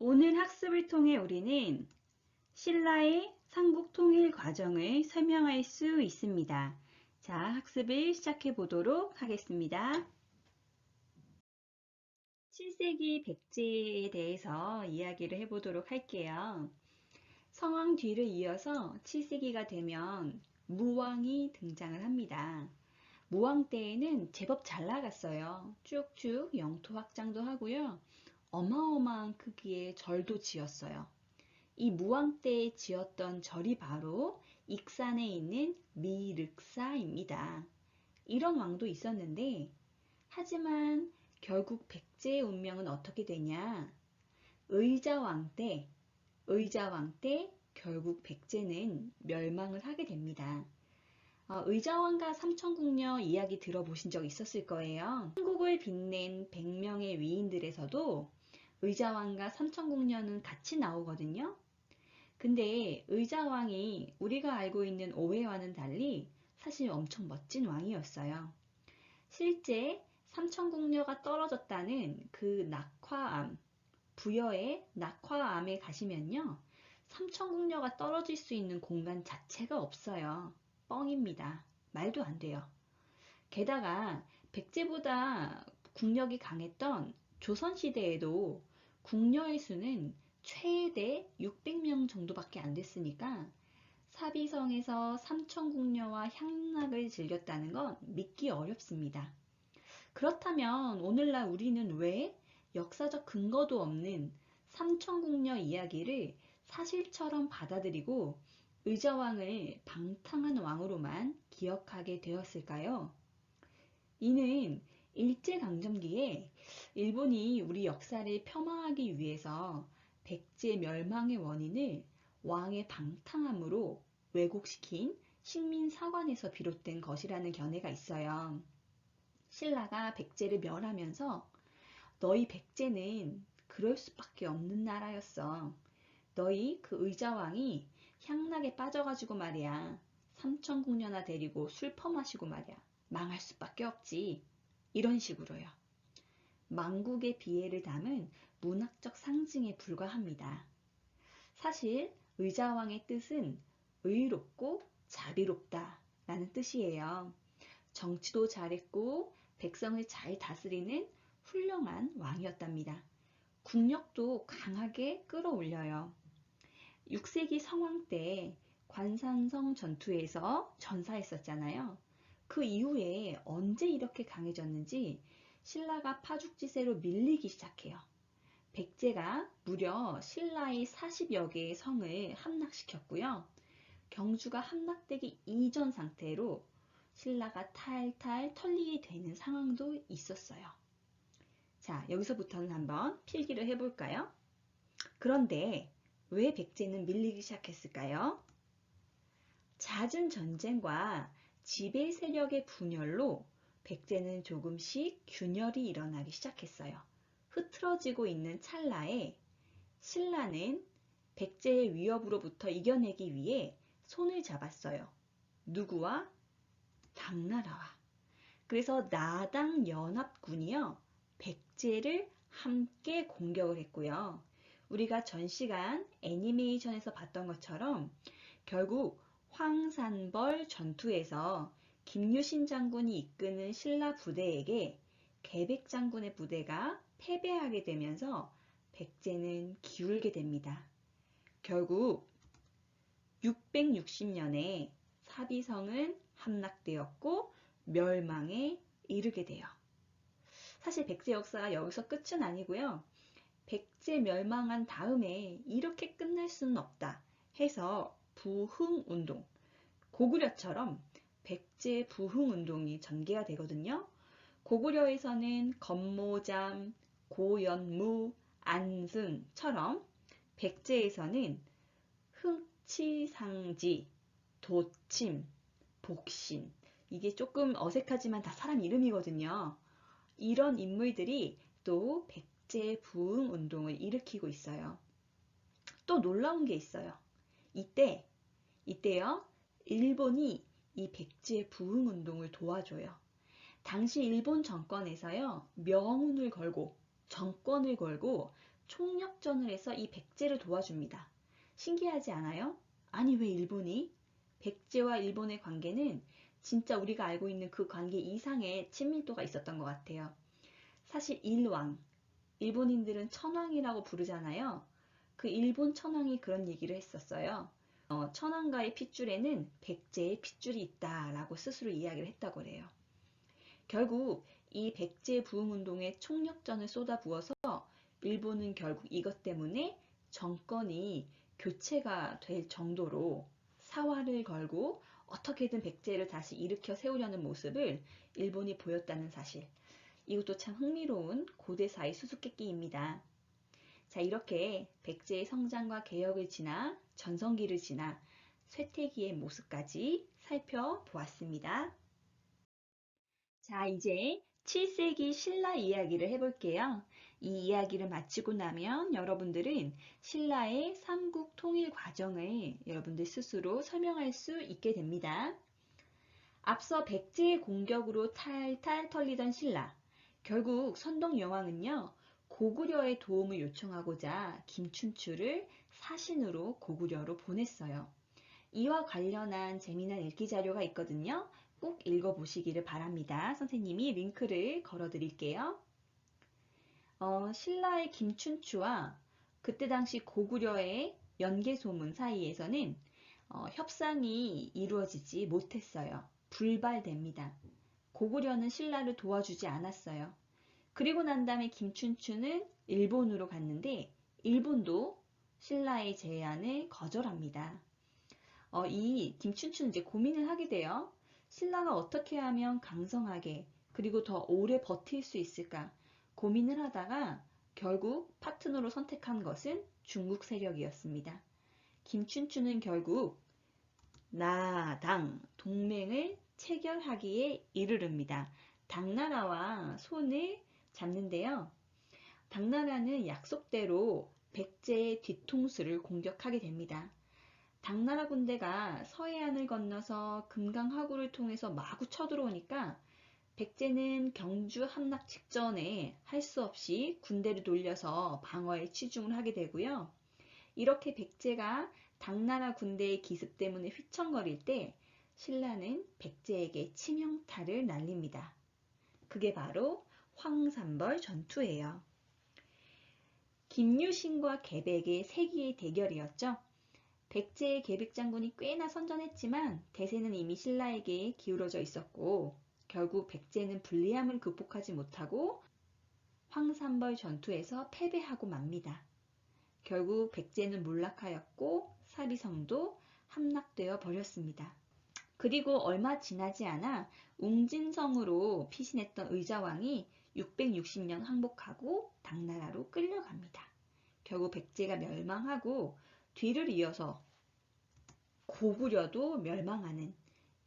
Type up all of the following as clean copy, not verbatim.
오늘 학습을 통해 우리는 신라의 삼국 통일 과정을 설명할 수 있습니다. 자, 학습을 시작해 보도록 하겠습니다. 7세기 백제에 대해서 이야기를 해보도록 할게요. 성왕 뒤를 이어서 7세기가 되면 무왕이 등장을 합니다. 무왕 때에는 제법 잘 나갔어요. 쭉쭉 영토 확장도 하고요. 어마어마한 크기의 절도 지었어요. 이 무왕 때에 지었던 절이 바로 익산에 있는 미륵사입니다. 이런 왕도 있었는데, 하지만 결국 백제의 운명은 어떻게 되냐? 의자왕 때 결국 백제는 멸망을 하게 됩니다. 의자왕과 삼천궁녀 이야기 들어보신 적 있었을 거예요. 한국을 빛낸 100명의 위인들에서도 의자왕과 삼천궁녀는 같이 나오거든요. 근데 의자왕이 우리가 알고 있는 오해와는 달리 사실 엄청 멋진 왕이었어요. 실제 삼천궁녀가 떨어졌다는 그 낙화암, 부여의 낙화암에 가시면요. 삼천궁녀가 떨어질 수 있는 공간 자체가 없어요. 뻥입니다. 말도 안 돼요. 게다가 백제보다 국력이 강했던 조선시대에도 궁녀의 수는 최대 600명 정도밖에 안 됐으니까 사비성에서 삼천궁녀와 향락을 즐겼다는 건 믿기 어렵습니다. 그렇다면 오늘날 우리는 왜 역사적 근거도 없는 삼천궁녀 이야기를 사실처럼 받아들이고 의자왕을 방탕한 왕으로만 기억하게 되었을까요? 이는 일제강점기에 일본이 우리 역사를 폄하하기 위해서 백제 멸망의 원인을 왕의 방탕함으로 왜곡시킨 식민사관에서 비롯된 것이라는 견해가 있어요. 신라가 백제를 멸하면서 너희 백제는 그럴 수밖에 없는 나라였어. 너희 그 의자왕이 향락에 빠져가지고 말이야. 삼천궁녀나 데리고 술 퍼마시고 말이야. 망할 수밖에 없지. 이런 식으로요. 망국의 비애를 담은 문학적 상징에 불과합니다. 사실 의자왕의 뜻은 의롭고 자비롭다 라는 뜻이에요. 정치도 잘했고 백성을 잘 다스리는 훌륭한 왕이었답니다. 국력도 강하게 끌어올려요. 6세기 성왕 때 관산성 전투에서 전사했었잖아요. 그 이후에 언제 이렇게 강해졌는지 신라가 파죽지세로 밀리기 시작해요. 백제가 무려 신라의 40여 개의 성을 함락시켰고요. 경주가 함락되기 이전 상태로 신라가 탈탈 털리게 되는 상황도 있었어요. 자, 여기서부터는 한번 필기를 해볼까요? 그런데 왜 백제는 밀리기 시작했을까요? 잦은 전쟁과 지배 세력의 분열로 백제는 조금씩 균열이 일어나기 시작했어요. 흐트러지고 있는 찰나에 신라는 백제의 위협으로부터 이겨내기 위해 손을 잡았어요. 누구와? 당나라와. 그래서 나당연합군이요. 백제를 함께 공격을 했고요. 우리가 전 시간 애니메이션에서 봤던 것처럼 결국 황산벌 전투에서 김유신 장군이 이끄는 신라 부대에게 계백 장군의 부대가 패배하게 되면서 백제는 기울게 됩니다. 결국 660년에 사비성은 함락되었고 멸망에 이르게 돼요. 사실 백제 역사가 여기서 끝은 아니고요. 백제 멸망한 다음에 이렇게 끝날 수는 없다 해서 부흥운동, 고구려처럼 백제 부흥운동이 전개가 되거든요. 고구려에서는 건모잠, 고연무, 안승처럼 백제에서는 흥치상지, 도침, 복신, 이게 조금 어색하지만 다 사람 이름이거든요. 이런 인물들이 또 백제 부흥 운동을 일으키고 있어요. 또 놀라운 게 있어요. 이때요, 일본이 이 백제 부흥 운동을 도와줘요. 당시 일본 정권에서요, 명운을 걸고, 정권을 걸고 총력전을 해서 이 백제를 도와줍니다. 신기하지 않아요? 아니, 왜 일본이? 백제와 일본의 관계는 진짜 우리가 알고 있는 그 관계 이상의 친밀도가 있었던 것 같아요. 사실 일왕, 일본인들은 천황이라고 부르잖아요. 그 일본 천황이 그런 얘기를 했었어요. 천황가의 핏줄에는 백제의 핏줄이 있다라고 스스로 이야기를 했다고 그래요. 결국 이 백제 부흥운동에 총력전을 쏟아부어서 일본은 결국 이것 때문에 정권이 교체가 될 정도로 사활을 걸고 어떻게든 백제를 다시 일으켜 세우려는 모습을 일본이 보였다는 사실. 이것도 참 흥미로운 고대사의 수수께끼입니다. 자, 이렇게 백제의 성장과 개혁을 지나 전성기를 지나 쇠퇴기의 모습까지 살펴보았습니다. 자, 이제 7세기 신라 이야기를 해볼게요. 이 이야기를 마치고 나면 여러분들은 신라의 삼국 통일 과정을 여러분들 스스로 설명할 수 있게 됩니다. 앞서 백제의 공격으로 탈탈 털리던 신라. 결국 선동여왕은요, 고구려의 도움을 요청하고자 김춘추를 사신으로 고구려로 보냈어요. 이와 관련한 재미난 읽기 자료가 있거든요. 꼭 읽어보시기를 바랍니다. 선생님이 링크를 걸어드릴게요. 신라의 김춘추와 그때 당시 고구려의 연개소문 사이에서는 협상이 이루어지지 못했어요. 불발됩니다. 고구려는 신라를 도와주지 않았어요. 그리고 난 다음에 김춘추는 일본으로 갔는데 일본도 신라의 제안을 거절합니다. 이 김춘추는 이제 고민을 하게 돼요. 신라가 어떻게 하면 강성하게 그리고 더 오래 버틸 수 있을까 고민을 하다가 결국 파트너로 선택한 것은 중국 세력이었습니다. 김춘추는 결국 나당 동맹을 체결하기에 이르릅니다. 당나라와 손을 잡는데요. 당나라는 약속대로 백제의 뒤통수를 공격하게 됩니다. 당나라 군대가 서해안을 건너서 금강하구를 통해서 마구 쳐들어오니까 백제는 경주 함락 직전에 할 수 없이 군대를 돌려서 방어에 치중을 하게 되고요. 이렇게 백제가 당나라 군대의 기습 때문에 휘청거릴 때 신라는 백제에게 치명타를 날립니다. 그게 바로 황산벌 전투예요. 김유신과 계백의 세기의 대결이었죠. 백제의 계백 장군이 꽤나 선전했지만 대세는 이미 신라에게 기울어져 있었고 결국 백제는 불리함을 극복하지 못하고 황산벌 전투에서 패배하고 맙니다. 결국 백제는 몰락하였고 사비성도 함락되어 버렸습니다. 그리고 얼마 지나지 않아 웅진성으로 피신했던 의자왕이 660년 항복하고 당나라로 끌려갑니다. 결국 백제가 멸망하고 뒤를 이어서 고구려도 멸망하는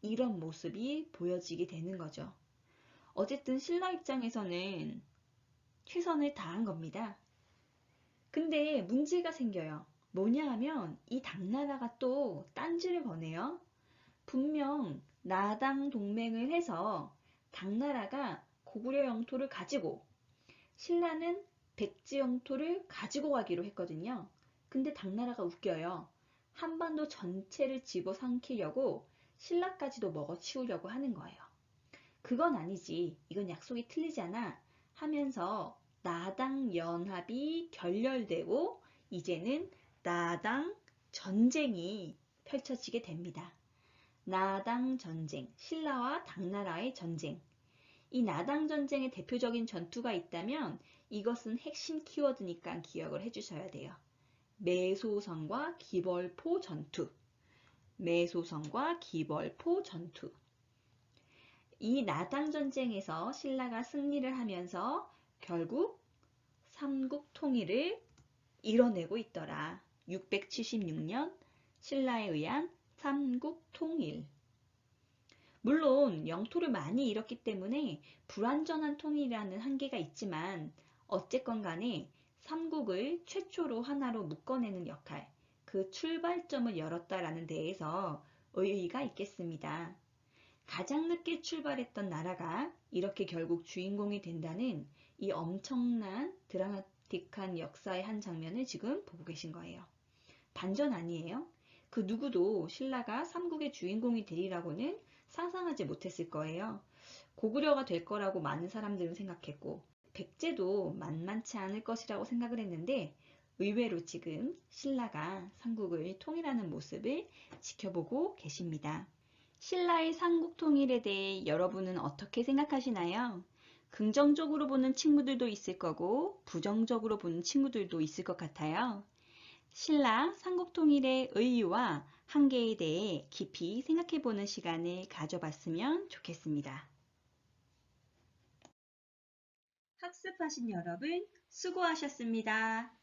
이런 모습이 보여지게 되는 거죠. 어쨌든 신라 입장에서는 최선을 다한 겁니다. 근데 문제가 생겨요. 뭐냐 하면 이 당나라가 또 딴지를 거네요. 분명 나당 동맹을 해서 당나라가 고구려 영토를 가지고 신라는 백제 영토를 가지고 가기로 했거든요. 근데 당나라가 웃겨요. 한반도 전체를 집어삼키려고 신라까지도 먹어치우려고 하는 거예요. 그건 아니지. 이건 약속이 틀리잖아. 하면서 나당 연합이 결렬되고 이제는 나당 전쟁이 펼쳐지게 됩니다. 나당 전쟁, 신라와 당나라의 전쟁. 이 나당 전쟁의 대표적인 전투가 있다면 이것은 핵심 키워드니까 기억을 해주셔야 돼요. 매소성과 기벌포 전투. 매소성과 기벌포 전투. 이 나당 전쟁에서 신라가 승리를 하면서 결국 삼국 통일을 이뤄내고 있더라. 676년 신라에 의한 삼국 통일. 물론 영토를 많이 잃었기 때문에 불완전한 통일이라는 한계가 있지만 어쨌건 간에 삼국을 최초로 하나로 묶어내는 역할, 그 출발점을 열었다라는 데에서 의의가 있겠습니다. 가장 늦게 출발했던 나라가 이렇게 결국 주인공이 된다는 이 엄청난 드라마틱한 역사의 한 장면을 지금 보고 계신 거예요. 반전 아니에요? 그 누구도 신라가 삼국의 주인공이 되리라고는 상상하지 못했을 거예요. 고구려가 될 거라고 많은 사람들은 생각했고, 백제도 만만치 않을 것이라고 생각을 했는데, 의외로 지금 신라가 삼국을 통일하는 모습을 지켜보고 계십니다. 신라의 삼국 통일에 대해 여러분은 어떻게 생각하시나요? 긍정적으로 보는 친구들도 있을 거고, 부정적으로 보는 친구들도 있을 것 같아요. 신라 삼국 통일의 의의와 한계에 대해 깊이 생각해보는 시간을 가져봤으면 좋겠습니다. 학습하신 여러분, 수고하셨습니다.